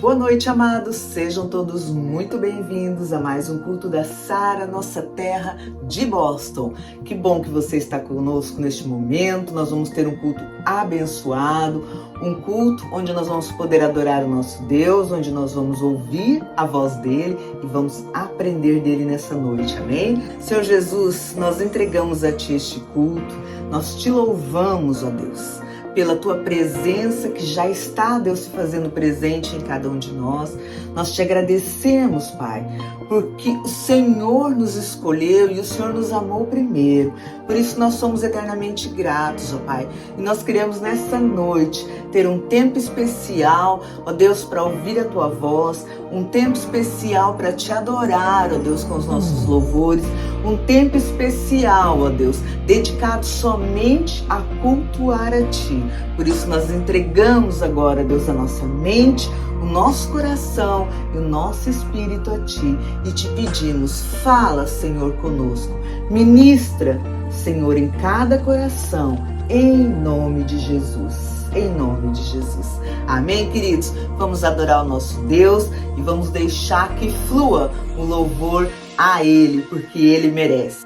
Boa noite, amados. Sejam todos muito bem-vindos a mais um culto da Sara, nossa terra de Boston. Que bom que você está conosco neste momento. Nós vamos ter um culto abençoado, um culto onde nós vamos poder adorar o nosso Deus, onde nós vamos ouvir a voz dele e vamos aprender dele nessa noite. Amém? Senhor Jesus, nós entregamos a ti este culto. Nós te louvamos, ó Deus, pela tua presença que já está, Deus, se fazendo presente em cada um de nós. Nós te agradecemos, Pai, porque o Senhor nos escolheu e o Senhor nos amou primeiro. Por isso nós somos eternamente gratos, ó Pai. E nós queremos nessa noite ter um tempo especial, ó Deus, para ouvir a tua voz, um tempo especial para te adorar, ó Deus, com os nossos louvores, um tempo especial, ó Deus, dedicado somente a cultuar a ti. Por isso nós entregamos agora, Deus, a nossa mente, o nosso coração e o nosso espírito a ti e te pedimos, fala, Senhor, conosco, ministra, Senhor, em cada coração, em nome de Jesus, em nome de Jesus. Amém, queridos? Vamos adorar o nosso Deus e vamos deixar que flua o louvor a Ele, porque Ele merece.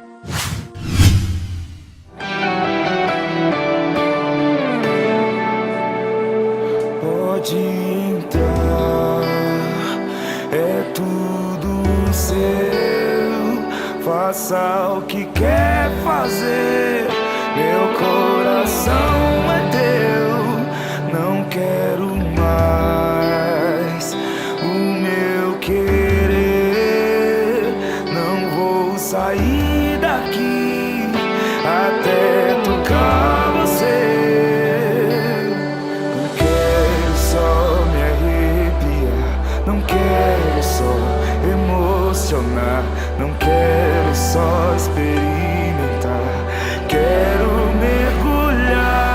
Pode entrar, é tudo seu. Faça o que quer fazer. Meu coração é teu. Não quero mais o meu querer. Não vou sair daqui até tocar você. Não quero só emocionar, não quero só experimentar. Quero mergulhar,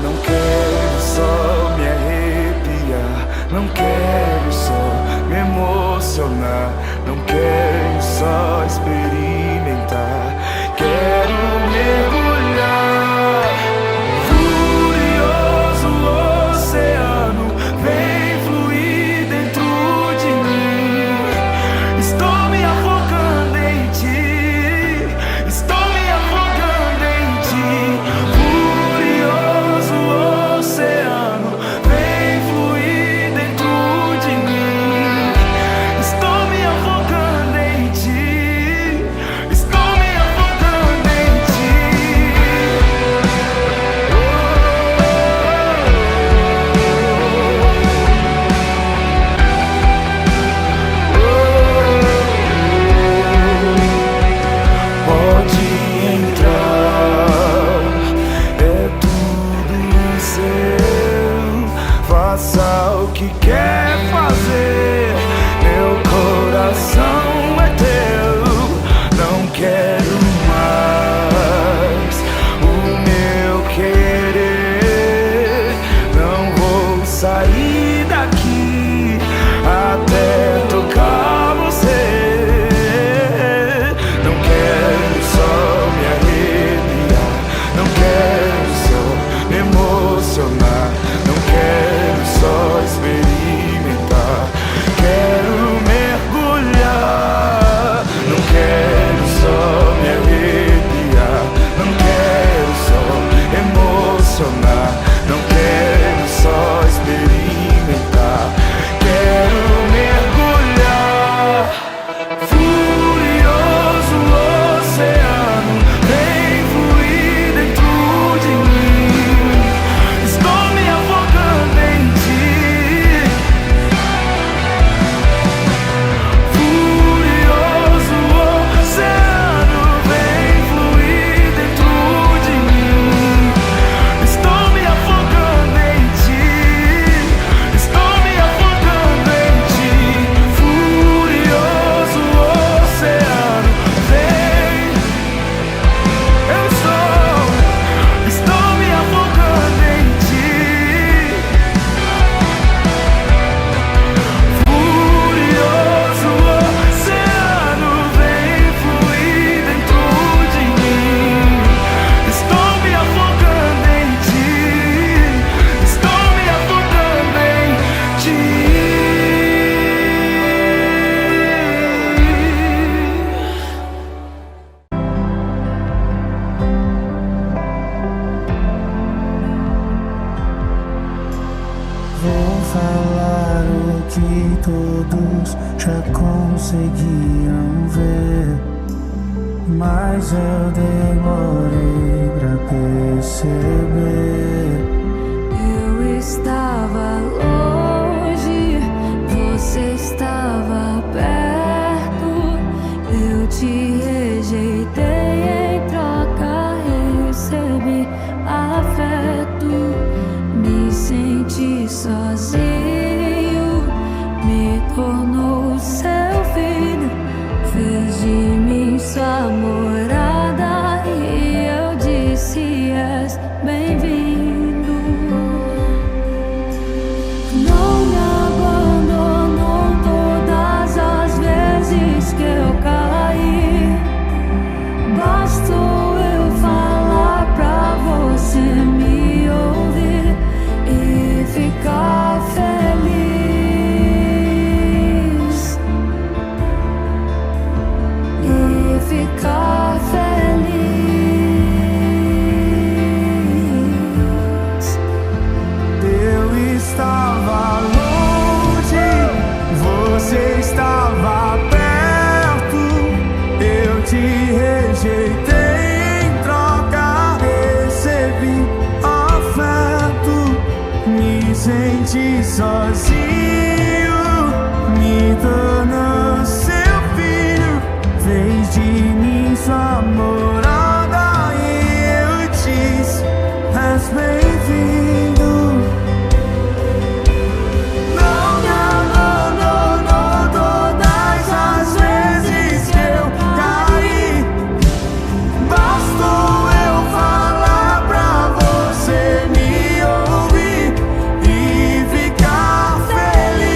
não quero só me arrepiar, não quero só me emocionar, não quero só experimentar. Quero mergulhar, furioso oceano, vem fluir dentro de mim. Estou me afogando em ti, estou me afogando em ti. Furioso oceano, vem fluir dentro de mim. Estou me afogando em ti, estou me afogando em ti. Pode entrar, é tudo seu. Faça o que quer fazer. Meu coração é teu. Não quero mais o meu querer. Não vou sair daqui até tocar você. Não quero só me arrepiar, não quero só me emocionar, não quero só experimentar. falar o que todos já conseguiam ver, mas eu demorei pra perceber. Eu estava longe, você estava perto. Eu te rejeitei, em troca recebi afeto. Me senti sozinho, me tornou seu filho, fez de mim sua morada e eu disse: és bem-vindo. Não me abandonou todas as vezes que eu caí. Bastou eu falar pra você me ouvir e ficar feliz. E ficar feliz. Eu estava longe, você estava perto. Eu te rejeitei, em troca recebi afeto. Me senti sozinho, me tornou seu filho, fez de mim sua morada e eu disse: és bem-vindo. Não me abandonou todas as vezes que eu caí. Bastou eu falar pra você me ouvir e ficar feliz.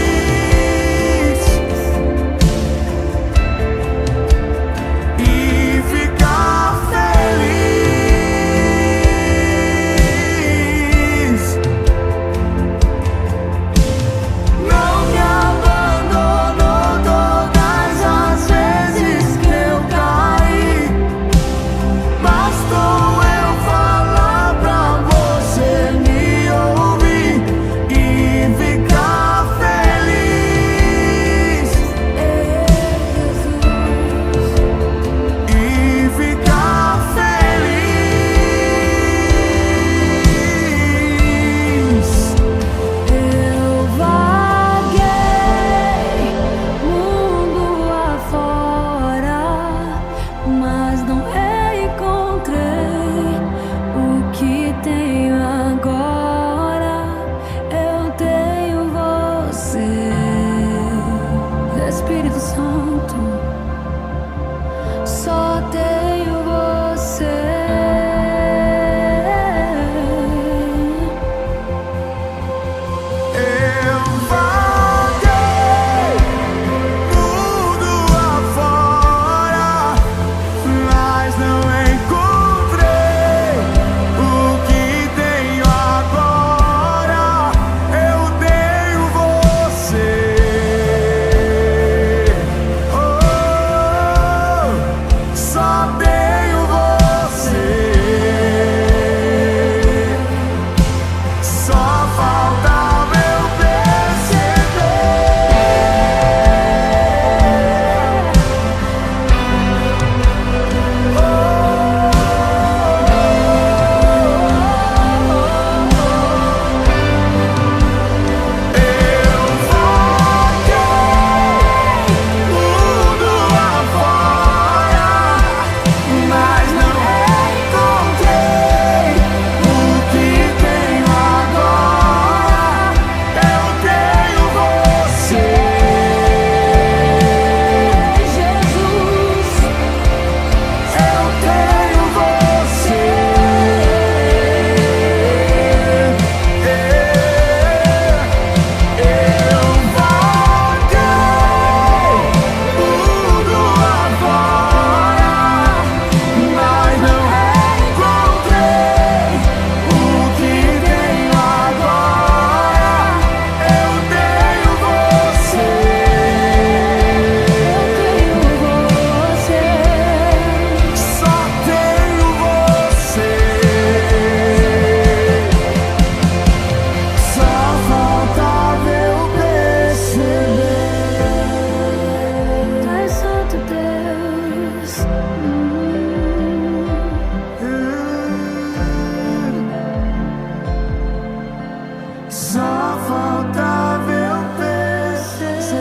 só faltava eu perceber.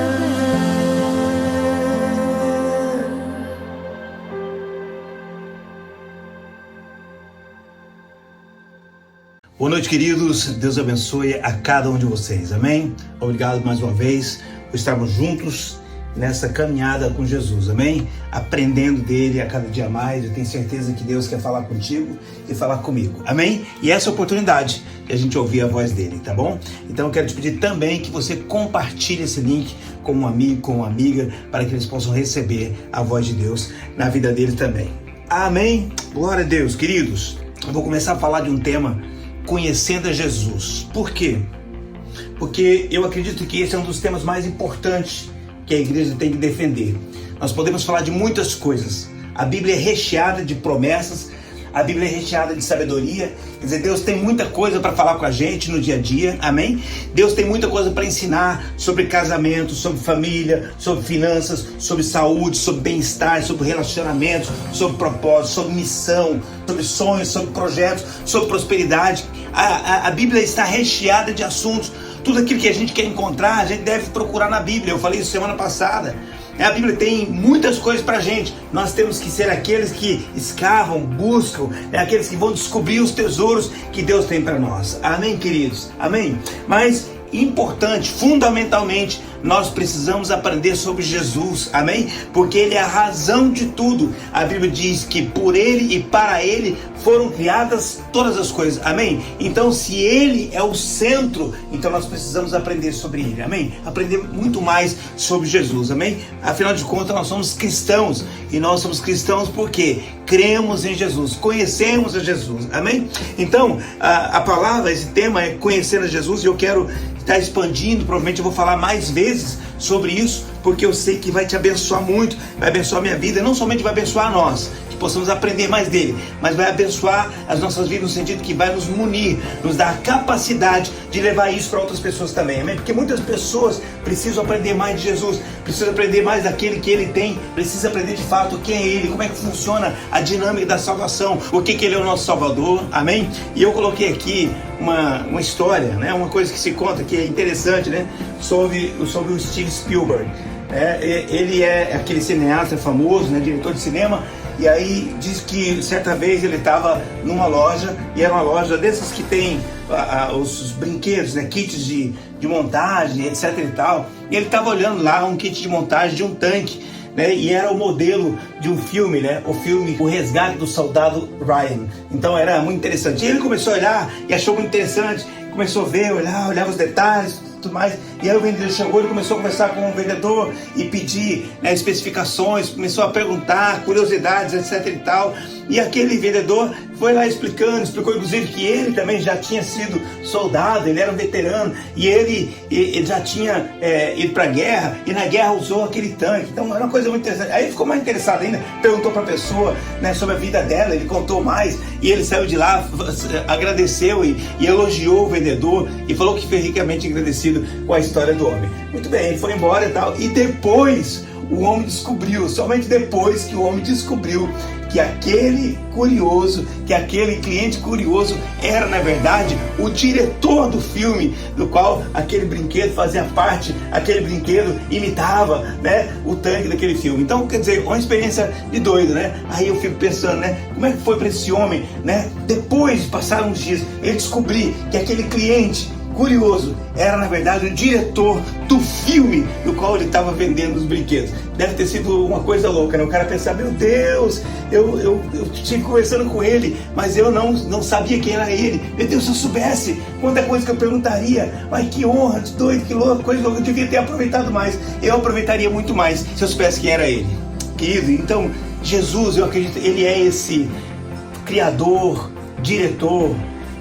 Boa noite, queridos. Deus abençoe a cada um de vocês. Amém? Obrigado mais uma vez por estarmos juntos nessa caminhada com Jesus. Amém? Aprendendo dele a cada dia mais. Eu tenho certeza que Deus quer falar contigo e falar comigo. Amém? E essa é a oportunidade de a gente ouvir a voz dele, tá bom? Então eu quero te pedir também que você compartilhe esse link com um amigo, com uma amiga, para que eles possam receber a voz de Deus na vida deles também. Amém? Glória a Deus, queridos. Eu vou começar a falar de um tema: conhecendo a Jesus. Por quê? Porque eu acredito que esse é um dos temas mais importantes que a igreja tem que defender. Nós podemos falar de muitas coisas. A Bíblia é recheada de promessas, a Bíblia é recheada de sabedoria. Quer dizer, Deus tem muita coisa para falar com a gente no dia a dia, amém? Deus tem muita coisa para ensinar sobre casamento, sobre família, sobre finanças, sobre saúde, sobre bem-estar, sobre relacionamentos, sobre propósito, sobre missão, sobre sonhos, sobre projetos, sobre prosperidade. A Bíblia está recheada de assuntos. Tudo aquilo que a gente quer encontrar, a gente deve procurar na Bíblia. Eu falei isso semana passada. A Bíblia tem muitas coisas pra gente. Nós temos que ser aqueles que escavam, buscam, aqueles que vão descobrir os tesouros que Deus tem para nós. Amém, queridos? Amém? Mas importante, fundamentalmente, nós precisamos aprender sobre Jesus, amém? Porque Ele é a razão de tudo. A Bíblia diz que por Ele e para Ele foram criadas todas as coisas, amém? Então, se Ele é o centro, então nós precisamos aprender sobre Ele, amém? Aprender muito mais sobre Jesus, amém? Afinal de contas, nós somos cristãos, e nós somos cristãos porque cremos em Jesus, conhecemos a Jesus, amém? Então, a palavra, esse tema é conhecer a Jesus, e eu quero estar expandindo. Provavelmente eu vou falar mais vezes sobre isso, porque eu sei que vai te abençoar muito, vai abençoar a minha vida, não somente vai abençoar a nós, que possamos aprender mais dele, mas vai abençoar as nossas vidas no sentido que vai nos munir, nos dar a capacidade de levar isso para outras pessoas também, amém? Porque muitas pessoas precisam aprender mais de Jesus, precisam aprender mais daquele que Ele tem, precisam aprender de fato quem é Ele, como é que funciona a dinâmica da salvação, o que Ele é o nosso Salvador, amém? E eu coloquei aqui uma história, né? Uma coisa que se conta que é interessante, né? Sobre o Steven Spielberg. Ele é aquele cineasta famoso, né? Diretor de cinema. E aí diz que certa vez ele estava numa loja, e era uma loja dessas que tem os brinquedos, né? Kits de montagem, etc e tal. E ele estava olhando lá um kit de montagem de um tanque, né? E era o modelo de um filme, né? O filme O Resgate do Soldado Ryan. Então era muito interessante. E ele começou a olhar e achou muito interessante. Começou a ver, olhava os detalhes, tudo mais. E aí o vendedor chegou, ele começou a conversar com o vendedor e pedir, né, especificações, começou a perguntar, curiosidades, etc e tal. E aquele vendedor foi lá explicou inclusive que ele também já tinha sido soldado, ele era um veterano, e ele já tinha ido para a guerra, e na guerra usou aquele tanque. Então era uma coisa muito interessante. Aí ele ficou mais interessado ainda, perguntou para a pessoa, né, sobre a vida dela, ele contou mais, e ele saiu de lá, agradeceu e elogiou o vendedor, e falou que foi ricamente agradecido com a história do homem. Muito bem, ele foi embora e tal, e depois o homem descobriu, somente depois que o homem descobriu que aquele cliente curioso era, na verdade, o diretor do filme, do qual aquele brinquedo fazia parte, aquele brinquedo imitava, né, o tanque daquele filme. Então, quer dizer, uma experiência de doido, né? Aí eu fico pensando, né, como é que foi para esse homem, né? Depois de passar uns dias, ele descobrir que aquele cliente curioso era, na verdade, o diretor do filme do qual ele estava vendendo os brinquedos. Deve ter sido uma coisa louca, né? O cara pensar, meu Deus, eu estive conversando com ele, mas eu não sabia quem era ele. Meu Deus, se eu soubesse quanta coisa que eu perguntaria. Mas que honra, que doido, que louco, coisa louca. Eu devia ter aproveitado mais. Eu aproveitaria muito mais se eu soubesse quem era ele. Querido, então, Jesus, eu acredito, ele é esse criador, diretor,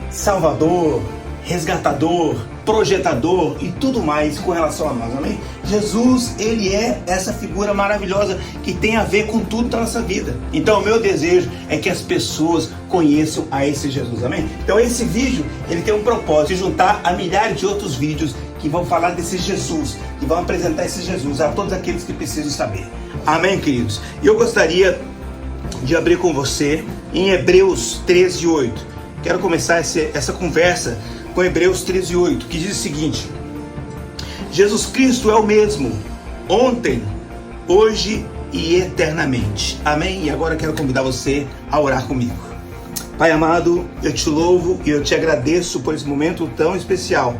salvador, resgatador, projetador e tudo mais com relação a nós, amém? Jesus, ele é essa figura maravilhosa que tem a ver com tudo da nossa vida. Então o meu desejo é que as pessoas conheçam a esse Jesus, amém? Então esse vídeo, ele tem um propósito de juntar a milhares de outros vídeos que vão falar desse Jesus, que vão apresentar esse Jesus a todos aqueles que precisam saber. Amém, queridos? E eu gostaria de abrir com você em Hebreus 13:8. Quero começar essa conversa com Hebreus 13:8, que diz o seguinte: Jesus Cristo é o mesmo, ontem, hoje e eternamente. Amém? E agora eu quero convidar você a orar comigo. Pai amado, eu te louvo e eu te agradeço por esse momento tão especial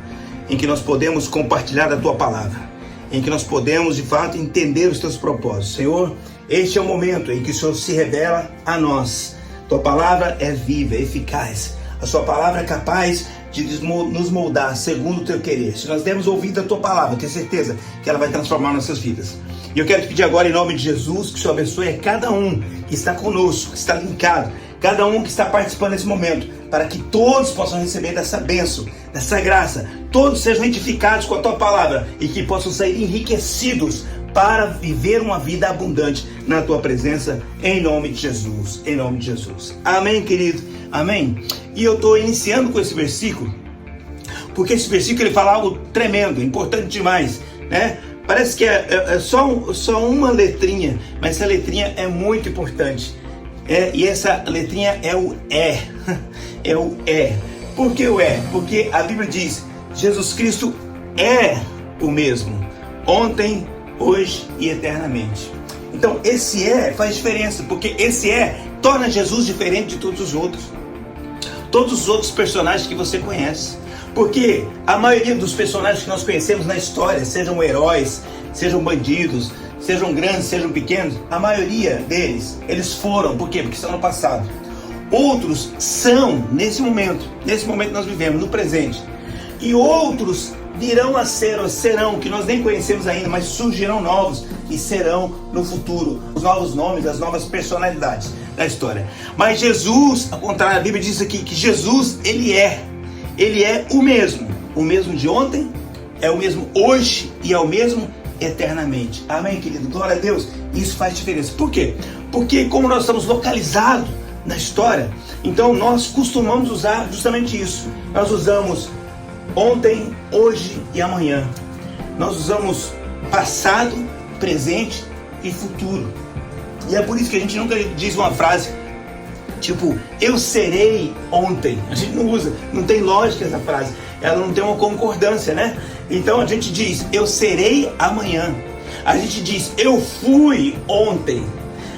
em que nós podemos compartilhar a tua palavra, em que nós podemos de fato entender os teus propósitos. Senhor, este é o momento em que o Senhor se revela a nós. Tua palavra é viva, é eficaz. A sua palavra é capaz de nos moldar segundo o teu querer. Se nós dermos ouvido a tua palavra, tenho certeza que ela vai transformar nossas vidas. E eu quero te pedir agora, em nome de Jesus, que o Senhor abençoe a cada um que está conosco, que está linkado, cada um que está participando nesse momento, para que todos possam receber dessa bênção, dessa graça, todos sejam edificados com a tua palavra e que possam sair enriquecidos para viver uma vida abundante na tua presença, em nome de Jesus, em nome de Jesus. Amém, querido? Amém? E eu estou iniciando com esse versículo, porque esse versículo ele fala algo tremendo, importante demais, né? Parece que é só uma letrinha, mas essa letrinha é muito importante. E essa letrinha é o É. É o É. Por que o É? Porque a Bíblia diz: Jesus Cristo é o mesmo, ontem, hoje e eternamente. Então esse É faz diferença, porque esse É torna Jesus diferente de todos os outros personagens que você conhece. Porque a maioria dos personagens que nós conhecemos na história, sejam heróis, sejam bandidos, sejam grandes, sejam pequenos, a maioria deles, eles foram. Por quê? Porque estão no passado. Outros são nesse momento nós vivemos, no presente. E outros virão a ser, ou serão, que nós nem conhecemos ainda, mas surgirão novos e serão no futuro. Os novos nomes, as novas personalidades da história. Mas Jesus, ao contrário, a Bíblia diz aqui que Jesus, Ele é o mesmo de ontem, é o mesmo hoje e é o mesmo eternamente. Amém, querido? Glória a Deus. Isso faz diferença. Por quê? Porque como nós estamos localizados na história, então nós costumamos usar justamente isso. Nós usamos ontem, hoje e amanhã. Nós usamos passado, presente e futuro. E é por isso que a gente nunca diz uma frase tipo, eu serei ontem. A gente não usa, não tem lógica essa frase. Ela não tem uma concordância, né? Então a gente diz, eu serei amanhã. A gente diz, eu fui ontem.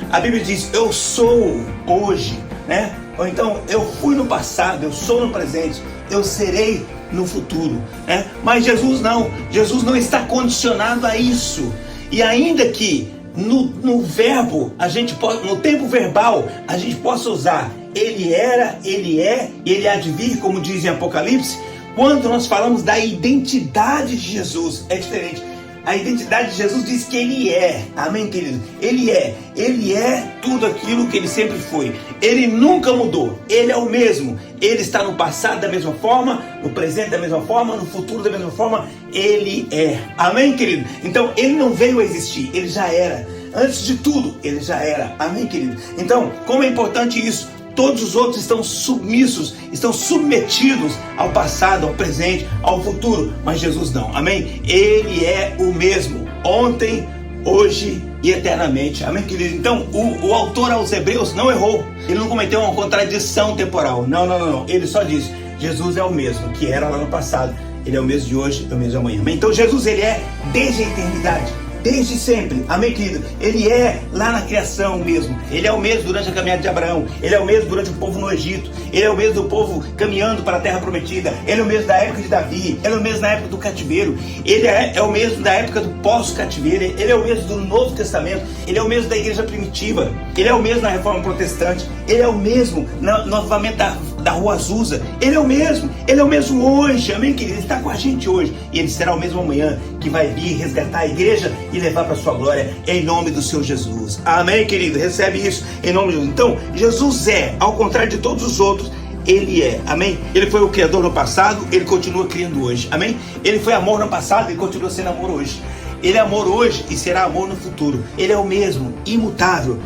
A Bíblia diz, eu sou hoje, né? Ou então, eu fui no passado, eu sou no presente, eu serei no futuro, né? Mas Jesus não está condicionado a isso. E ainda que no verbo, a gente pode, no tempo verbal, a gente possa usar ele era, ele é, ele há de vir, como diz em Apocalipse. Quando nós falamos da identidade de Jesus, é diferente. A identidade de Jesus diz que Ele é. Amém, querido? Ele é tudo aquilo que Ele sempre foi. Ele nunca mudou. Ele é o mesmo. Ele está no passado da mesma forma, no presente da mesma forma, no futuro da mesma forma. Ele é. Amém, querido? Então, Ele não veio a existir. Ele já era. Antes de tudo, Ele já era. Amém, querido? Então, como é importante isso? Todos os outros estão submissos, estão submetidos ao passado, ao presente, ao futuro. Mas Jesus não, amém? Ele é o mesmo, ontem, hoje e eternamente. Amém, querido? Então, o autor aos Hebreus não errou. Ele não cometeu uma contradição temporal. Não. Ele só disse, Jesus é o mesmo que era lá no passado. Ele é o mesmo de hoje, é o mesmo de amanhã. Então, Jesus, ele é desde a eternidade. Desde sempre, amém, querido? Ele é lá na criação mesmo. Ele é o mesmo durante a caminhada de Abraão. Ele é o mesmo durante o povo no Egito. Ele é o mesmo do povo caminhando para a terra prometida. Ele é o mesmo da época de Davi. Ele é o mesmo na época do cativeiro. Ele é o mesmo da época do pós-cativeiro. Ele é o mesmo do Novo Testamento. Ele é o mesmo da igreja primitiva. Ele é o mesmo na Reforma Protestante. Ele é o mesmo novamente da Rua Azusa. Ele é o mesmo. Ele é o mesmo hoje, amém, querido? Ele está com a gente hoje. E ele será o mesmo amanhã, que vai vir resgatar a igreja e levar para a sua glória, em nome do Senhor Jesus. Amém, querido? Recebe isso em nome de Jesus. Então, Jesus é, ao contrário de todos os outros, Ele é, amém? Ele foi o Criador no passado, Ele continua criando hoje, amém? Ele foi amor no passado, Ele continua sendo amor hoje. Ele é amor hoje e será amor no futuro. Ele é o mesmo, imutável,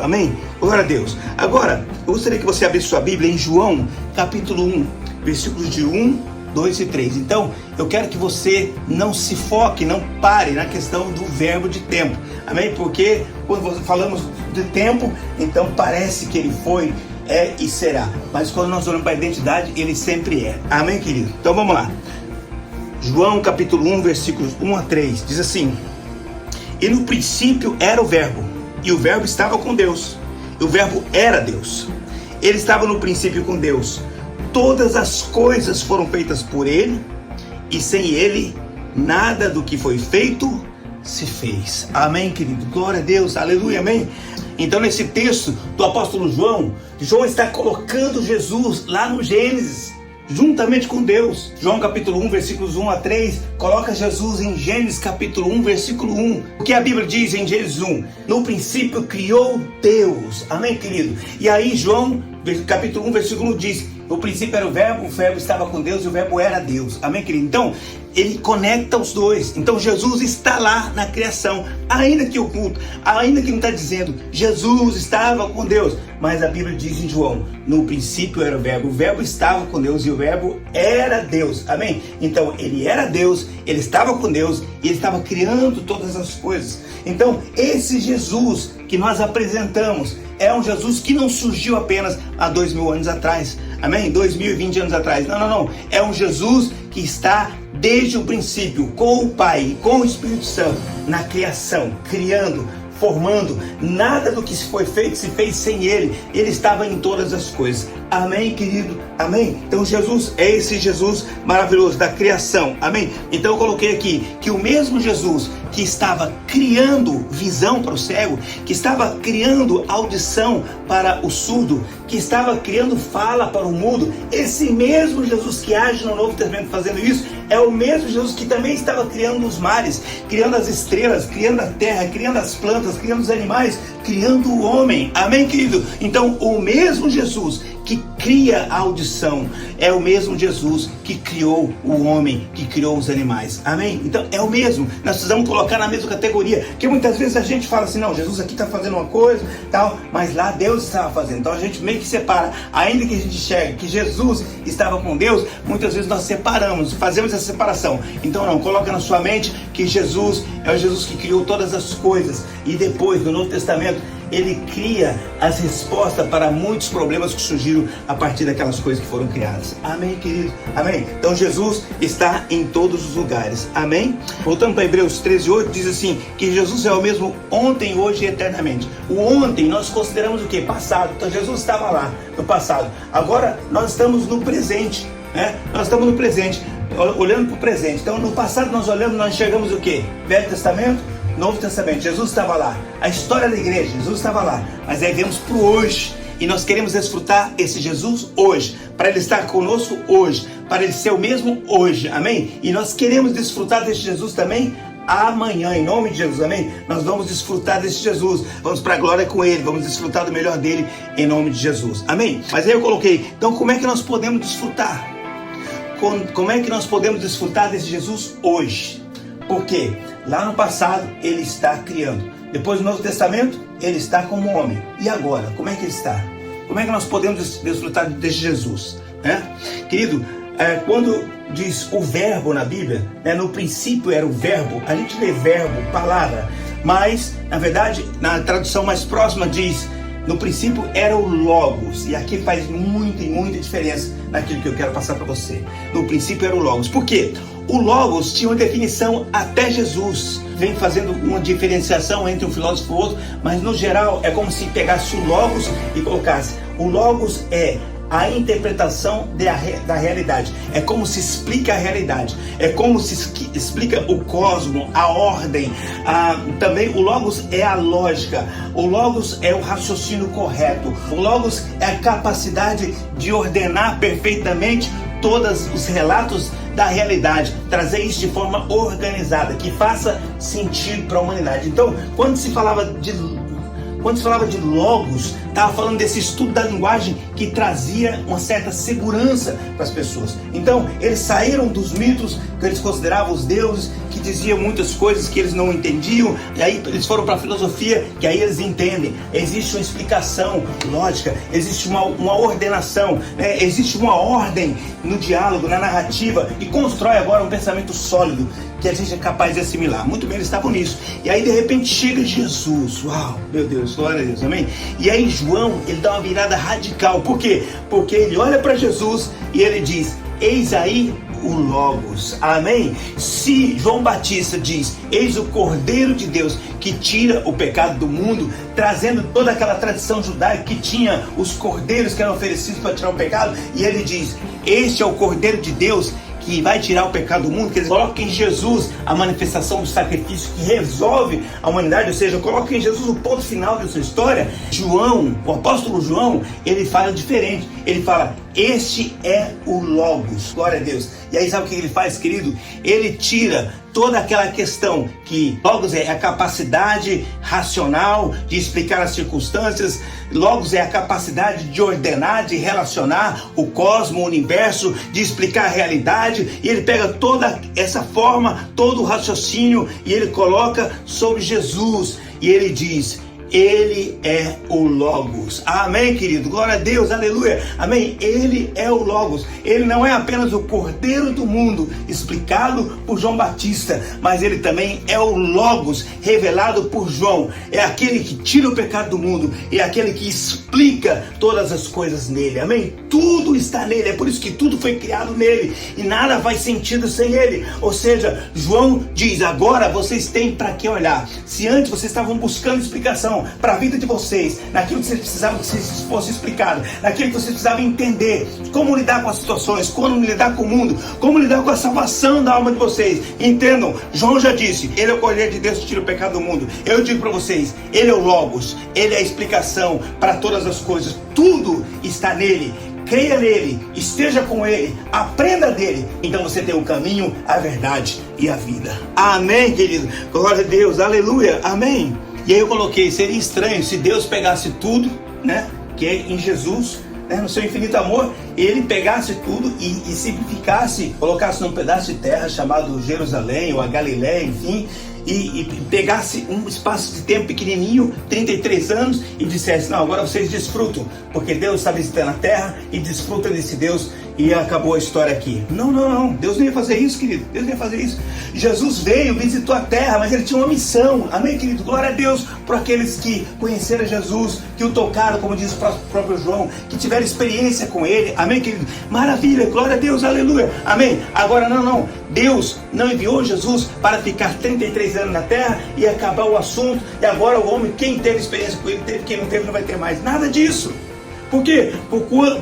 amém? Glória a Deus. Agora, eu gostaria que você abrisse sua Bíblia em João, capítulo 1, versículos de 1, 2 e 3. Então, eu quero que você não se foque, não pare na questão do verbo de tempo, amém? Porque quando falamos de tempo, então parece que ele foi é e será. Mas quando nós olhamos para a identidade, ele sempre é. Amém, querido? Então vamos lá. João capítulo 1, versículos 1 a 3, diz assim: E no princípio era o verbo, e o verbo estava com Deus, e o verbo era Deus. Ele estava no princípio com Deus. Todas as coisas foram feitas por ele, e sem ele, nada do que foi feito se fez. Amém, querido? Glória a Deus, aleluia, amém? Então nesse texto do apóstolo João, João está colocando Jesus lá no Gênesis, juntamente com Deus. João capítulo 1, versículos 1 a 3, coloca Jesus em Gênesis capítulo 1, versículo 1. O que a Bíblia diz em Gênesis 1? No princípio criou Deus. Amém, querido? E aí João capítulo 1, versículo 1 diz: no princípio era o verbo estava com Deus e o verbo era Deus. Amém, querido? Então, ele conecta os dois. Então, Jesus está lá na criação, ainda que oculto, ainda que não está dizendo Jesus estava com Deus. Mas a Bíblia diz em João: no princípio era o verbo estava com Deus e o verbo era Deus. Amém? Então, ele era Deus, ele estava com Deus e ele estava criando todas as coisas. Então, esse Jesus que nós apresentamos é um Jesus que não surgiu apenas há 2000 anos atrás. Amém? 2020 anos atrás. Não. É um Jesus que está desde o princípio com o Pai e com o Espírito Santo na criação, criando, formando. Nada do que foi feito se fez sem ele. Ele estava em todas as coisas. Amém, querido? Amém? Então Jesus é esse Jesus maravilhoso da criação. Amém? Então eu coloquei aqui que o mesmo Jesus que estava criando visão para o cego, que estava criando audição para o surdo, que estava criando fala para o mudo, esse mesmo Jesus que age no Novo Testamento fazendo isso, é o mesmo Jesus que também estava criando os mares, criando as estrelas, criando a terra, criando as plantas, criando os animais, criando o homem. Amém, querido? Então o mesmo Jesus que cria a audição é o mesmo Jesus que criou o homem, que criou os animais. Amém? Então é o mesmo. Nós precisamos colocar na mesma categoria, porque muitas vezes a gente fala assim: não, Jesus aqui está fazendo uma coisa, tal, mas lá Deus estava fazendo. Então a gente meio que separa. Ainda que a gente enxergue que Jesus estava com Deus, muitas vezes nós separamos, fazemos essa separação. Então não, coloca na sua mente que Jesus é o Jesus que criou todas as coisas. E depois, no Novo Testamento, ele cria as respostas para muitos problemas que surgiram a partir daquelas coisas que foram criadas. Amém, querido? Amém? Então Jesus está em todos os lugares. Amém? Voltando para Hebreus 13:8, diz assim, que Jesus é o mesmo ontem, hoje e eternamente. O ontem nós consideramos o quê? Passado. Então Jesus estava lá no passado. Agora nós estamos no presente, né? Nós estamos no presente, olhando para o presente. Então no passado nós olhamos, nós enxergamos o quê? Velho Testamento, Novo Testamento. Jesus estava lá. A história da igreja, Jesus estava lá. Mas aí vemos para o hoje. E nós queremos desfrutar esse Jesus hoje. Para ele estar conosco hoje. Para ele ser o mesmo hoje. Amém? E nós queremos desfrutar desse Jesus também amanhã. Em nome de Jesus. Amém? Nós vamos desfrutar desse Jesus. Vamos para a glória com ele. Vamos desfrutar do melhor dele. Em nome de Jesus. Amém? Mas aí eu coloquei. Então como é que nós podemos desfrutar? Como é que nós podemos desfrutar desse Jesus hoje? Porque lá no passado ele está criando. Depois do Novo Testamento ele está como homem. E agora, como é que ele está? Como é que nós podemos desfrutar desse Jesus? Querido, quando diz o verbo na Bíblia, no princípio era o verbo, a gente lê verbo, palavra, mas na verdade na tradução mais próxima diz: no princípio era o Logos. E aqui faz muita diferença naquilo que eu quero passar para você. No princípio era o Logos. Por quê? O Logos tinha uma definição até Jesus. Vem fazendo uma diferenciação entre um filósofo e outro, mas no geral é como se pegasse o Logos e colocasse. O Logos é a interpretação da realidade. É como se explica a realidade. É como se explica o cosmos, a ordem. Também o Logos é a lógica. O Logos é o raciocínio correto. O Logos é a capacidade de ordenar perfeitamente todos os relatos da realidade, trazer isso de forma organizada, que faça sentido para a humanidade. Então, quando se falava de Logos, estava falando desse estudo da linguagem que trazia uma certa segurança para as pessoas. Então, eles saíram dos mitos que eles consideravam os deuses, que diziam muitas coisas que eles não entendiam, e aí eles foram para a filosofia, que aí eles entendem. Existe uma explicação lógica, existe uma ordenação, existe uma ordem no diálogo, na narrativa, e constrói agora um pensamento sólido que a gente é capaz de assimilar. Muito bem, eles estavam nisso. E aí de repente chega Jesus. Uau, meu Deus. Jesus, glória a Deus, amém? E aí João, ele dá uma virada radical, por quê? Porque ele olha para Jesus e ele diz, eis aí o Logos, amém? Se João Batista diz, eis o Cordeiro de Deus que tira o pecado do mundo, trazendo toda aquela tradição judaica que tinha os cordeiros que eram oferecidos para tirar o pecado, e ele diz, este é o Cordeiro de Deus que vai tirar o pecado do mundo, quer dizer, coloca em Jesus a manifestação do sacrifício que resolve a humanidade, ou seja, coloca em Jesus o ponto final da sua história. João, o apóstolo João, ele fala diferente, ele fala, este é o Logos, glória a Deus. E aí sabe o que ele faz, querido? Ele tira toda aquela questão que Logos é a capacidade racional de explicar as circunstâncias, Logos é a capacidade de ordenar, de relacionar o cosmos, o universo, de explicar a realidade, e ele pega toda essa forma, todo o raciocínio, e ele coloca sobre Jesus, e ele diz, ele é o Logos, amém, querido, glória a Deus, aleluia, amém, ele é o Logos, ele não é apenas o Cordeiro do mundo, explicado por João Batista, mas ele também é o Logos, revelado por João, é aquele que tira o pecado do mundo, é aquele que explica todas as coisas nele, amém, tudo está nele, é por isso que tudo foi criado nele, e nada faz sentido sem ele, ou seja, João diz, agora vocês têm para que olhar, se antes vocês estavam buscando explicação para a vida de vocês, naquilo que vocês precisavam que fosse explicado, naquilo que vocês precisavam entender, como lidar com as situações, como lidar com o mundo, como lidar com a salvação da alma de vocês, entendam, João já disse, ele é o Cordeiro de Deus que tira o pecado do mundo, eu digo para vocês, ele é o Logos, ele é a explicação para todas as coisas, tudo está nele, creia nele, esteja com ele, aprenda dele, então você tem o caminho, a verdade e a vida, amém, querido, glória a Deus, aleluia, amém. E aí eu coloquei, seria estranho se Deus pegasse tudo, né, que é em Jesus, né, no seu infinito amor, ele pegasse tudo e simplificasse, colocasse num pedaço de terra chamado Jerusalém ou a Galiléia, enfim, e pegasse um espaço de tempo pequenininho, 33 anos, e dissesse, não, agora vocês desfrutam, porque Deus está visitando a terra e desfruta desse Deus, e acabou a história aqui. Não, Deus não ia fazer isso, querido, Deus não ia fazer isso. Jesus veio, visitou a terra, mas ele tinha uma missão, amém, querido, glória a Deus, por aqueles que conheceram Jesus, que o tocaram, como diz o próprio João, que tiveram experiência com ele, amém, querido, maravilha, glória a Deus, aleluia, amém. Agora não, Deus não enviou Jesus para ficar 33 anos na terra e acabar o assunto, e agora o homem, quem teve experiência com ele, teve, quem não teve não vai ter mais, nada disso. Por quê?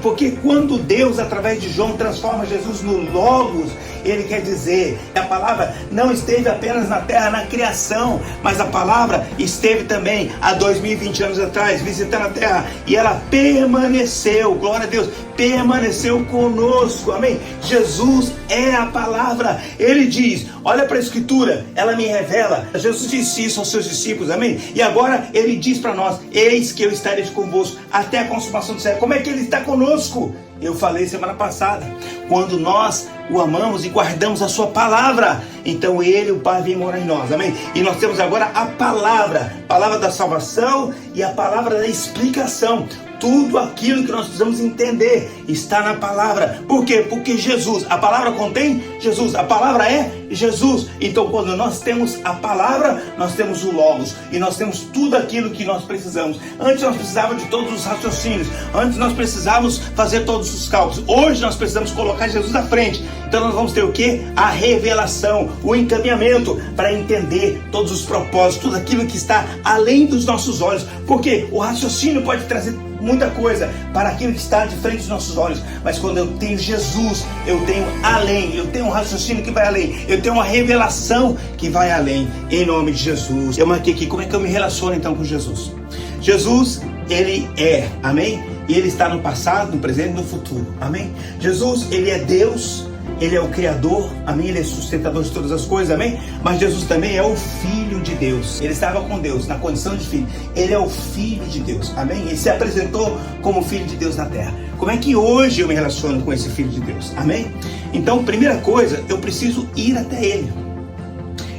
Porque quando Deus, através de João, transforma Jesus no Logos, ele quer dizer que a palavra não esteve apenas na terra, na criação, mas a palavra esteve também há 2020 anos atrás, visitando a terra, e ela permaneceu, glória a Deus, permaneceu conosco, amém? Jesus é a palavra, ele diz, olha para a escritura, ela me revela, Jesus disse isso aos seus discípulos, amém? E agora ele diz para nós, eis que eu estarei convosco até a consumação do século. Como é que ele está conosco? Eu falei semana passada, quando nós o amamos e guardamos a sua palavra, então ele, o Pai, vem morar em nós, amém? E nós temos agora a palavra da salvação e a palavra da explicação. Tudo aquilo que nós precisamos entender está na palavra. Por quê? Porque Jesus, a palavra contém Jesus, a palavra é Jesus. Então quando nós temos a palavra, nós temos o Logos, e nós temos tudo aquilo que nós precisamos. Antes nós precisávamos de todos os raciocínios, antes nós precisávamos fazer todos os cálculos, hoje nós precisamos colocar Jesus à frente. Então nós vamos ter o quê? A revelação, o encaminhamento para entender todos os propósitos, tudo aquilo que está além dos nossos olhos. Porque o raciocínio pode trazer muita coisa para aquilo que está de frente dos nossos olhos, mas quando eu tenho Jesus, eu tenho além, eu tenho um raciocínio que vai além, eu tenho uma revelação que vai além, em nome de Jesus. Eu marquei aqui, como é que eu me relaciono então com Jesus? Jesus, ele é, amém? E ele está no passado, no presente e no futuro, amém? Jesus, ele é Deus, ele é o Criador, amém? Ele é sustentador de todas as coisas, amém? Mas Jesus também é o Filho de Deus. Ele estava com Deus na condição de filho. Ele é o Filho de Deus, amém? Ele se apresentou como Filho de Deus na terra. Como é que hoje eu me relaciono com esse Filho de Deus, amém? Então, primeira coisa, eu preciso ir até Ele.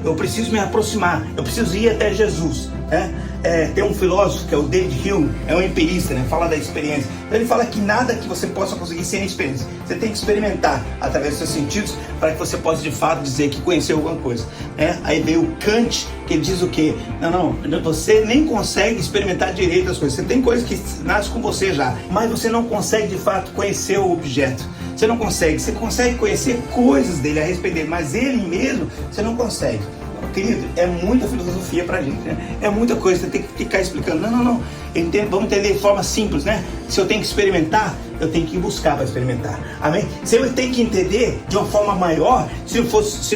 Eu preciso me aproximar, eu preciso ir até Jesus, né? tem um filósofo que é o David Hume, é um empirista, né? Fala da experiência. Então ele fala que nada que você possa conseguir sem experiência. Você tem que experimentar através dos seus sentidos para que você possa de fato dizer que conheceu alguma coisa, né? Aí veio Kant, que ele diz o quê? Não, você nem consegue experimentar direito as coisas. Você tem coisas que nascem com você já, mas você não consegue de fato conhecer o objeto. Você não consegue. Você consegue conhecer coisas dele a respeito dele, mas ele mesmo você não consegue. Querido, é muita filosofia pra gente, né? É muita coisa, você tem que ficar explicando. Não. Vamos entender de forma simples, né? Se eu tenho que experimentar, eu tenho que ir buscar para experimentar. Amém? Se eu tenho que entender de uma forma maior, se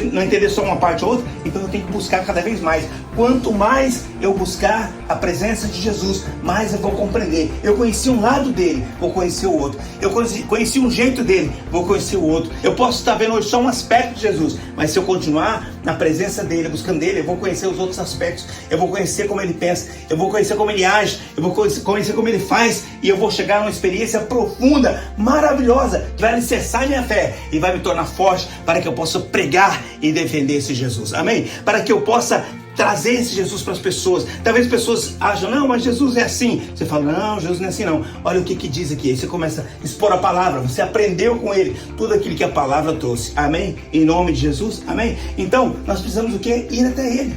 não entender só uma parte ou outra, então eu tenho que buscar cada vez mais. Quanto mais eu buscar a presença de Jesus, mais eu vou compreender. Eu conheci um lado dele, vou conhecer o outro. Eu conheci um jeito dele, vou conhecer o outro. Eu posso estar vendo hoje só um aspecto de Jesus, mas se eu continuar na presença dele, buscando dele, eu vou conhecer os outros aspectos. Eu vou conhecer como ele pensa, eu vou conhecer como ele age, eu vou conhecer como ele faz, e eu vou chegar numa experiência profunda, maravilhosa, que vai alicerçar minha fé e vai me tornar forte para que eu possa pregar e defender esse Jesus. Amém? Para que eu possa trazer esse Jesus para as pessoas. Talvez as pessoas acham, não, mas Jesus é assim. Você fala, não, Jesus não é assim não. Olha o que diz aqui. Aí você começa a expor a palavra. Você aprendeu com ele tudo aquilo que a palavra trouxe. Amém? Em nome de Jesus. Amém? Então, nós precisamos o quê? Ir até ele.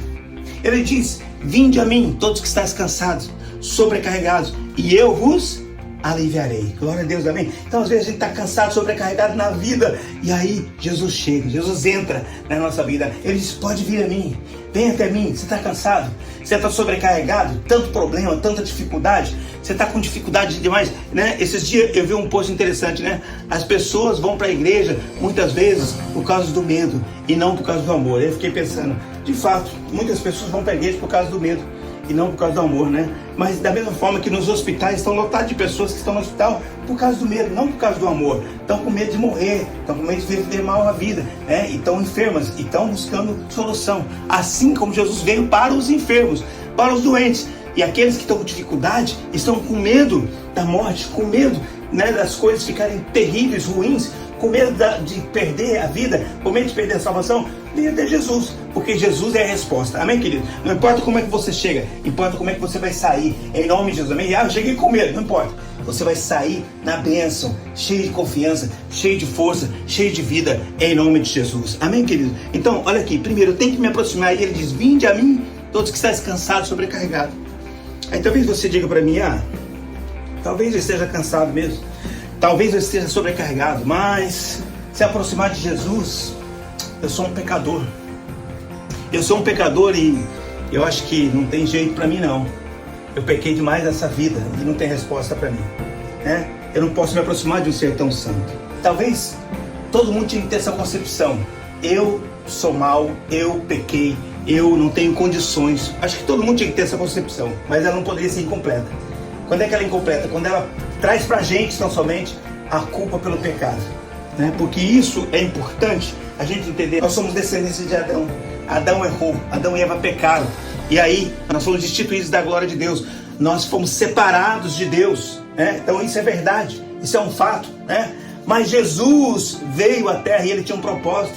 Ele diz, vinde a mim, todos que estáis cansados, sobrecarregados, e eu vos aliviarei. Glória a Deus, amém? Então às vezes a gente está cansado, sobrecarregado na vida, e aí Jesus chega, Jesus entra na nossa vida. Ele diz, pode vir a mim, vem até mim. Você está cansado? Você está sobrecarregado? Tanto problema, tanta dificuldade? Você está com dificuldade demais, né? Esses dias eu vi um post interessante, né? As pessoas vão para a igreja muitas vezes por causa do medo e não por causa do amor. Eu fiquei pensando, de fato, muitas pessoas vão para a igreja por causa do medo e não por causa do amor, né? Mas da mesma forma que nos hospitais estão lotados de pessoas que estão no hospital por causa do medo, não por causa do amor. Estão com medo de morrer, estão com medo de viver mal a vida, né? E estão enfermas e estão buscando solução. Assim como Jesus veio para os enfermos, para os doentes. E aqueles que estão com dificuldade estão com medo da morte, com medo, né, das coisas ficarem terríveis, ruins, com medo de perder a vida, com medo de perder a salvação. Venha até Jesus, porque Jesus é a resposta. Amém, querido? Não importa como é que você chega, importa como é que você vai sair, em nome de Jesus. Amém? Eu cheguei com medo, não importa. Você vai sair na bênção, cheio de confiança, cheio de força, cheio de vida, em nome de Jesus. Amém, querido? Então, olha aqui, primeiro eu tenho que me aproximar, e ele diz, vinde a mim, todos que estáis cansados, sobrecarregados. Aí talvez você diga para mim, talvez eu esteja cansado mesmo, talvez eu esteja sobrecarregado, mas se aproximar de Jesus, eu sou um pecador. Eu sou um pecador e eu acho que não tem jeito para mim não. Eu pequei demais nessa vida e não tem resposta para mim, né? Eu não posso me aproximar de um ser tão santo. Talvez todo mundo tinha que ter essa concepção. Eu sou mau, eu pequei, eu não tenho condições. Acho que todo mundo tinha que ter essa concepção, mas ela não poderia ser incompleta. Quando é que ela é incompleta? Quando ela traz pra gente, tão somente, a culpa pelo pecado, né? Porque isso é importante a gente entender. Nós somos descendentes de Adão. Adão errou, Adão e Eva pecaram. E aí, nós fomos destituídos da glória de Deus. Nós fomos separados de Deus, né? Então isso é verdade, isso é um fato, né? Mas Jesus veio à terra e ele tinha um propósito.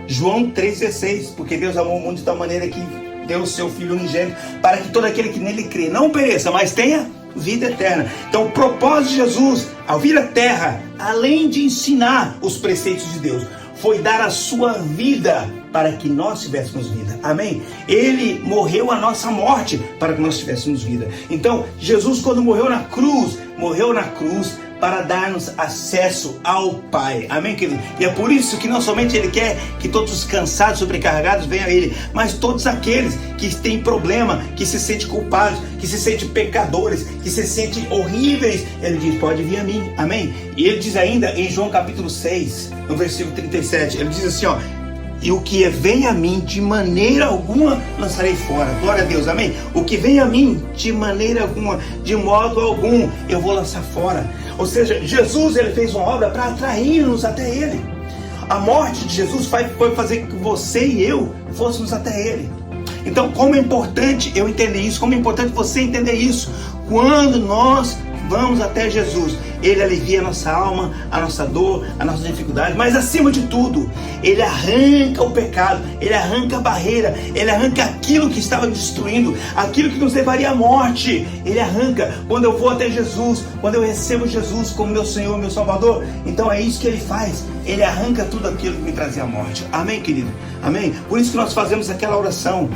João 3,16, porque Deus amou o mundo de tal maneira que deu o seu Filho unigênito, para que todo aquele que nele crê não pereça, mas tenha vida eterna. Então o propósito de Jesus ao vir à terra, além de ensinar os preceitos de Deus, foi dar a sua vida para que nós tivéssemos vida. Amém? Ele morreu a nossa morte para que nós tivéssemos vida. Então Jesus, quando morreu na cruz para dar-nos acesso ao Pai. Amém, querido? E é por isso que não somente Ele quer que todos os cansados, sobrecarregados venham a Ele, mas todos aqueles que têm problema, que se sentem culpados, que se sentem pecadores, que se sentem horríveis, Ele diz, pode vir a mim. Amém? E Ele diz ainda em João capítulo 6, no versículo 37, Ele diz assim, e o que vem a mim, de maneira alguma lançarei fora. Glória a Deus, amém? O que vem a mim, de maneira alguma, de modo algum, eu vou lançar fora. Ou seja, Jesus, ele fez uma obra para atrair-nos até Ele. A morte de Jesus foi fazer que você e eu fôssemos até Ele. Então, como é importante eu entender isso, como é importante você entender isso. Quando nós vamos até Jesus, Ele alivia a nossa alma, a nossa dor, a nossa dificuldade, mas acima de tudo, Ele arranca o pecado, Ele arranca a barreira, Ele arranca aquilo que estava destruindo, aquilo que nos levaria à morte. Ele arranca. Quando eu vou até Jesus, quando eu recebo Jesus como meu Senhor, meu Salvador, então é isso que Ele faz. Ele arranca tudo aquilo que me trazia a morte. Amém, querido? Amém? Por isso que nós fazemos aquela oração.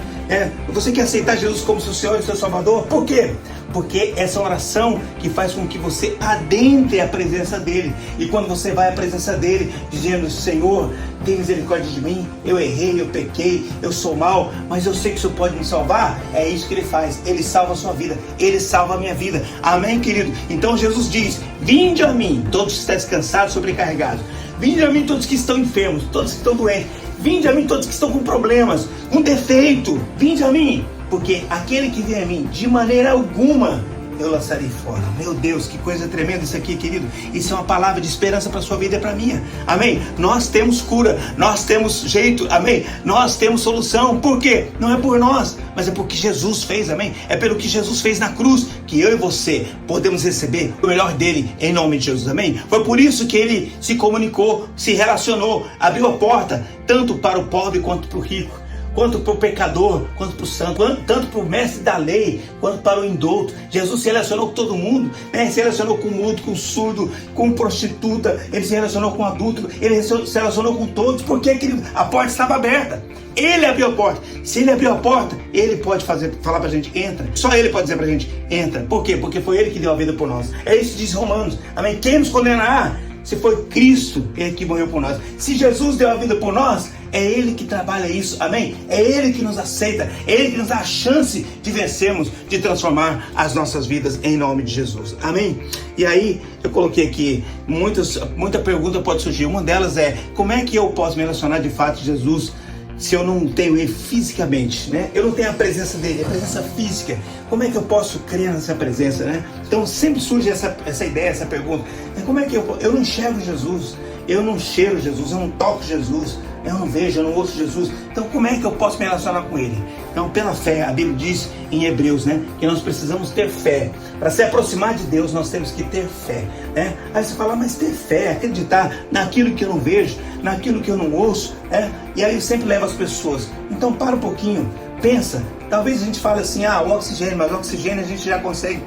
Você quer aceitar Jesus como seu Senhor e seu Salvador? Por quê? Porque essa oração que faz com que você adentre a presença dEle. E quando você vai à presença dEle, dizendo: Senhor, tem misericórdia de mim, eu errei, eu pequei, eu sou mau, mas eu sei que o Senhor pode me salvar. É isso que Ele faz. Ele salva a sua vida, Ele salva a minha vida. Amém, querido? Então Jesus diz: vinde a mim, todos que estão descansados, sobrecarregados. Vinde a mim todos que estão enfermos, todos que estão doentes. Vinde a mim todos que estão com problemas, com defeito. Vinde a mim, porque aquele que vem a mim, de maneira alguma eu lançarei fora. Meu Deus, que coisa tremenda isso aqui, querido. Isso é uma palavra de esperança para a sua vida e para a minha. Amém? Nós temos cura, nós temos jeito, amém? Nós temos solução. Por quê? Não é por nós, mas é porque Jesus fez, amém? É pelo que Jesus fez na cruz que eu e você podemos receber o melhor dele em nome de Jesus, amém? Foi por isso que ele se comunicou, se relacionou, abriu a porta tanto para o pobre quanto para o rico, quanto para o pecador, quanto para o santo, tanto para o mestre da lei, quanto para o indulto. Jesus se relacionou com todo mundo, né? Se relacionou com o mudo, com o surdo, com prostituta, ele se relacionou com o adúltero, ele se relacionou com todos, porque a porta estava aberta. Ele abriu a porta. Se ele abriu a porta, ele pode falar pra gente: entra. Só ele pode dizer pra gente: entra. Por quê? Porque foi ele que deu a vida por nós. É isso que diz Romanos. Amém? Quem nos condenará? Se foi Cristo, Ele que morreu por nós. Se Jesus deu a vida por nós, é Ele que trabalha isso, amém? É Ele que nos aceita, é Ele que nos dá a chance de vencermos, de transformar as nossas vidas em nome de Jesus, amém? E aí, eu coloquei aqui, muita pergunta pode surgir. Uma delas é: como é que eu posso me relacionar de fato de Jesus se eu não tenho Ele fisicamente, né? Eu não tenho a presença dele, a presença física. Como é que eu posso crer nessa presença, né? Então sempre surge essa ideia, essa pergunta: como é que eu não enxergo Jesus, eu não cheiro Jesus, eu não toco Jesus, eu não vejo, eu não ouço Jesus. Então como é que eu posso me relacionar com Ele? Então, pela fé, a Bíblia diz em Hebreus, né, que nós precisamos ter fé. Para se aproximar de Deus, nós temos que ter fé, né? Aí você fala: mas ter fé, acreditar naquilo que eu não vejo, naquilo que eu não ouço, né? E aí eu sempre levo as pessoas: então para um pouquinho, pensa. Talvez a gente fale assim: o oxigênio, mas o oxigênio a gente já consegue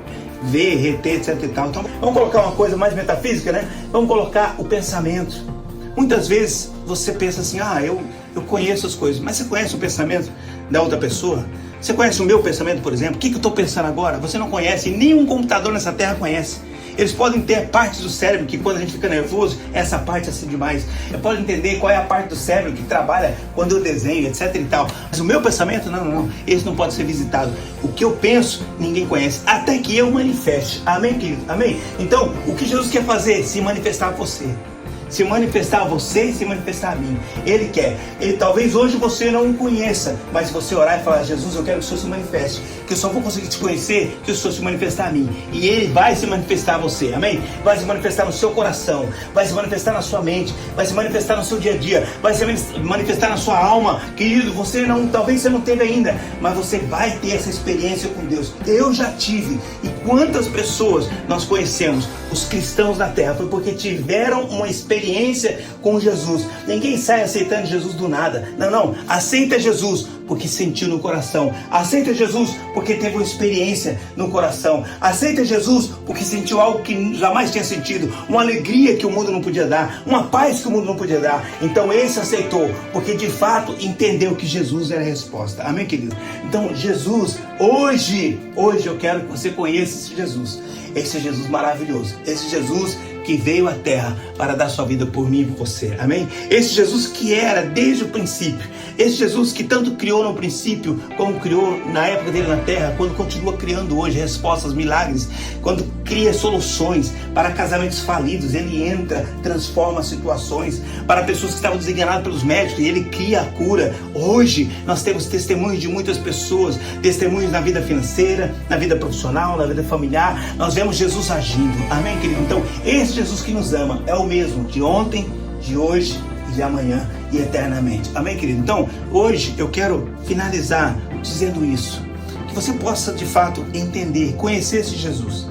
ver, reter, etc e tal. Então vamos colocar uma coisa mais metafísica, né? Vamos colocar o pensamento. Muitas vezes você pensa assim: eu conheço as coisas, mas você conhece o pensamento da outra pessoa? Você conhece o meu pensamento, por exemplo? O que eu estou pensando agora? Você não conhece, nenhum computador nessa terra conhece. Eles podem ter partes do cérebro que, quando a gente fica nervoso, essa parte é assim demais. Eu posso entender qual é a parte do cérebro que trabalha quando eu desenho, etc e tal. Mas o meu pensamento, não. Esse não pode ser visitado. O que eu penso, ninguém conhece, até que eu manifeste. Amém, querido? Amém? Então, o que Jesus quer fazer? Se manifestar a você. Se manifestar a você e se manifestar a mim. Ele quer. Talvez hoje você não o conheça, mas se você orar e falar: Jesus, eu quero que o Senhor se manifeste, que eu só vou conseguir te conhecer se o Senhor se manifestar a mim. E Ele vai se manifestar a você, amém? Vai se manifestar no seu coração, vai se manifestar na sua mente, vai se manifestar no seu dia a dia, vai se manifestar na sua alma. Querido, talvez você não teve ainda, mas você vai ter essa experiência com Deus. Eu já tive. E quantas pessoas nós conhecemos, os cristãos da terra, foi porque tiveram uma experiência com Jesus. Ninguém sai aceitando Jesus do nada. Não. Aceita Jesus porque sentiu no coração. Aceita Jesus porque teve uma experiência no coração. Aceita Jesus porque sentiu algo que jamais tinha sentido. Uma alegria que o mundo não podia dar. Uma paz que o mundo não podia dar. Então esse aceitou porque de fato entendeu que Jesus era a resposta. Amém, querido? Então Jesus, hoje eu quero que você conheça esse Jesus. Esse Jesus maravilhoso. Esse Jesus que veio à terra para dar sua vida por mim e por você, amém? Esse Jesus que era desde o princípio, esse Jesus que tanto criou no princípio, como criou na época dele na terra, quando continua criando hoje respostas, milagres, quando cria soluções para casamentos falidos, ele entra, transforma situações, para pessoas que estavam desenganadas pelos médicos, e ele cria a cura. Hoje nós temos testemunhos de muitas pessoas, testemunhos na vida financeira, na vida profissional, na vida familiar. Nós vemos Jesus agindo, amém, querido? Então esse Jesus que nos ama é o mesmo de ontem, de hoje e de amanhã e eternamente. Amém, querido? Então, hoje eu quero finalizar dizendo isso. Que você possa, de fato, entender, conhecer esse Jesus.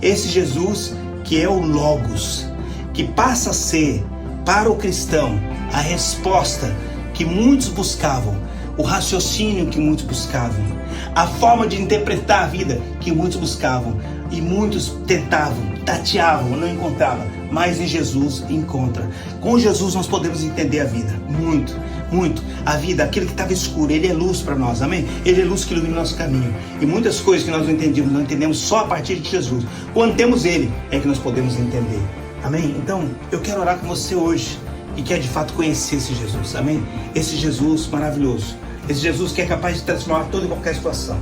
Esse Jesus que é o Logos, que passa a ser para o cristão a resposta que muitos buscavam, o raciocínio que muitos buscavam, a forma de interpretar a vida que muitos buscavam, e muitos tentavam, tateavam, não encontravam, mas em Jesus encontra. Com Jesus nós podemos entender a vida, muito, muito. A vida, aquilo que estava escuro, Ele é luz para nós, amém? Ele é luz que ilumina o nosso caminho. E muitas coisas que nós não entendemos só a partir de Jesus. Quando temos Ele, é que nós podemos entender, amém? Então, eu quero orar com você hoje, e quer de fato conhecer esse Jesus, amém? Esse Jesus maravilhoso, esse Jesus que é capaz de transformar toda e qualquer situação.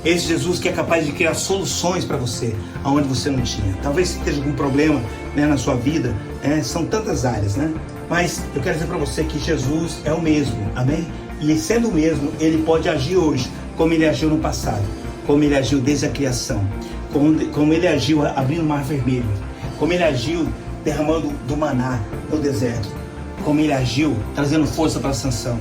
Esse Jesus que é capaz de criar soluções para você, aonde você não tinha. Talvez você esteja com algum problema, né, na sua vida, são tantas áreas, né? Mas eu quero dizer para você que Jesus é o mesmo, amém? E sendo o mesmo, Ele pode agir hoje, como Ele agiu no passado, como Ele agiu desde a criação, como Ele agiu abrindo o mar vermelho, como Ele agiu derramando do maná no deserto, como Ele agiu trazendo força para Sansão,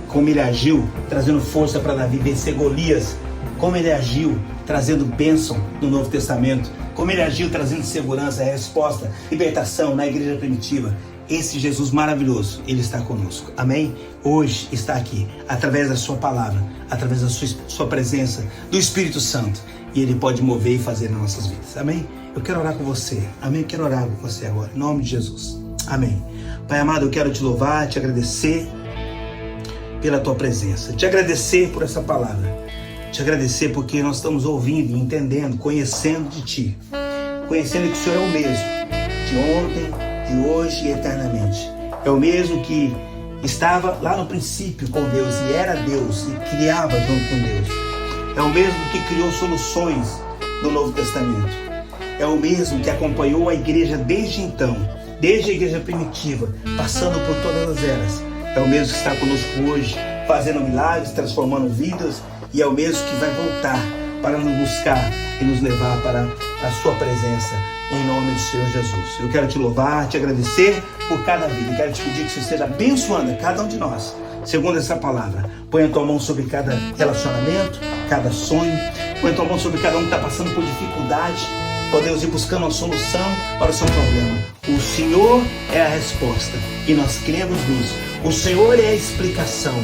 como Ele agiu trazendo força para Davi vencer Golias, como Ele agiu trazendo bênção no Novo Testamento, como Ele agiu trazendo segurança, resposta, libertação na igreja primitiva. Esse Jesus maravilhoso, Ele está conosco, amém? Hoje está aqui, através da sua palavra, através da sua presença, do Espírito Santo, e Ele pode mover e fazer nas nossas vidas, amém? Eu quero orar com você, amém? Eu quero orar com você agora, em nome de Jesus, amém? Pai amado, eu quero te louvar, te agradecer pela tua presença, te agradecer por essa palavra, te agradecer porque nós estamos ouvindo, entendendo, conhecendo de Ti, conhecendo que o Senhor é o mesmo, de ontem, de hoje e eternamente. É o mesmo que estava lá no princípio com Deus e era Deus e criava junto com Deus. É o mesmo que criou soluções no Novo Testamento. É o mesmo que acompanhou a igreja desde então, desde a igreja primitiva, passando por todas as eras. É o mesmo que está conosco hoje, fazendo milagres, transformando vidas, e é o mesmo que vai voltar para nos buscar e nos levar para a sua presença, em nome do Senhor Jesus. Eu quero te louvar, te agradecer por cada vida. Eu quero te pedir que você esteja abençoando a cada um de nós, segundo essa palavra. Põe a tua mão sobre cada relacionamento, cada sonho. Põe a tua mão sobre cada um que está passando por dificuldade. Podemos ir buscando uma solução para o seu problema. O Senhor é a resposta e nós cremos nisso. O Senhor é a explicação.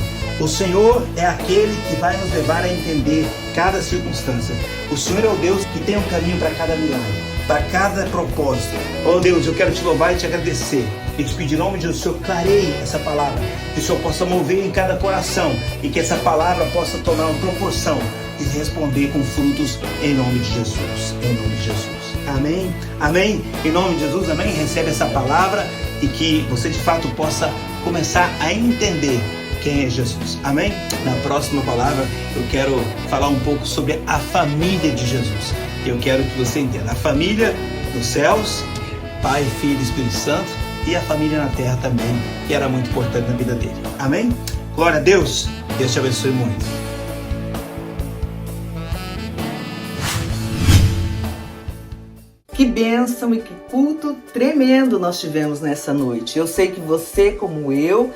O Senhor é aquele que vai nos levar a entender cada circunstância. O Senhor é o Deus que tem um caminho para cada milagre, para cada propósito. Oh Deus, eu quero te louvar e te agradecer. E te pedir em nome de Deus, que o Senhor clareie essa palavra, que o Senhor possa mover em cada coração e que essa palavra possa tomar uma proporção e responder com frutos em nome de Jesus. Em nome de Jesus. Amém? Amém? Em nome de Jesus, amém? Recebe essa palavra e que você de fato possa começar a entender quem é Jesus, amém? Na próxima palavra eu quero falar um pouco sobre a família de Jesus. Eu quero que você entenda a família dos céus, Pai, Filho e Espírito Santo, e a família na terra também, que era muito importante na vida dele, amém? Glória a Deus, Deus te abençoe muito. Que bênção e que culto tremendo nós tivemos nessa noite. Eu sei que você, como eu,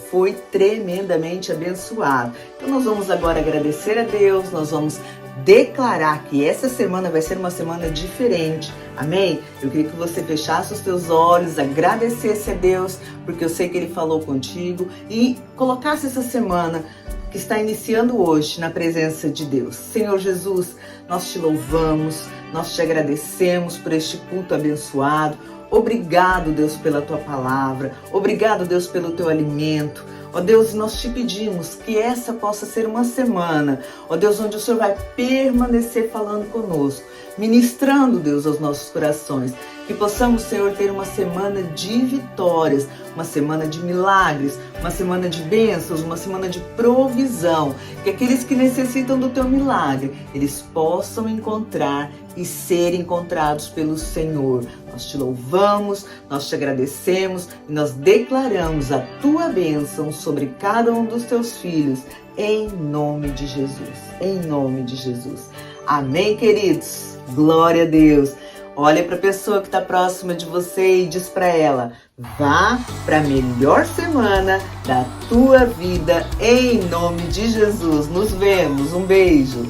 foi tremendamente abençoado. Então nós vamos agora agradecer a Deus, nós vamos declarar que essa semana vai ser uma semana diferente, amém? Eu queria que você fechasse os teus olhos, agradecesse a Deus, porque eu sei que Ele falou contigo, e colocasse essa semana que está iniciando hoje na presença de Deus. Senhor Jesus, nós te louvamos, nós te agradecemos por este culto abençoado. Obrigado, Deus, pela tua palavra. Obrigado, Deus, pelo teu alimento. Ó Deus, nós te pedimos que essa possa ser uma semana, ó Deus, onde o Senhor vai permanecer falando conosco, ministrando, Deus, aos nossos corações. Que possamos, Senhor, ter uma semana de vitórias, uma semana de milagres, uma semana de bênçãos, uma semana de provisão. Que aqueles que necessitam do teu milagre, eles possam encontrar e ser encontrados pelo Senhor. Nós te louvamos, nós te agradecemos e nós declaramos a tua bênção sobre cada um dos teus filhos, em nome de Jesus. Em nome de Jesus. Amém, queridos? Glória a Deus. Olha para a pessoa que está próxima de você e diz para ela: vá para a melhor semana da tua vida, em nome de Jesus. Nos vemos. Um beijo.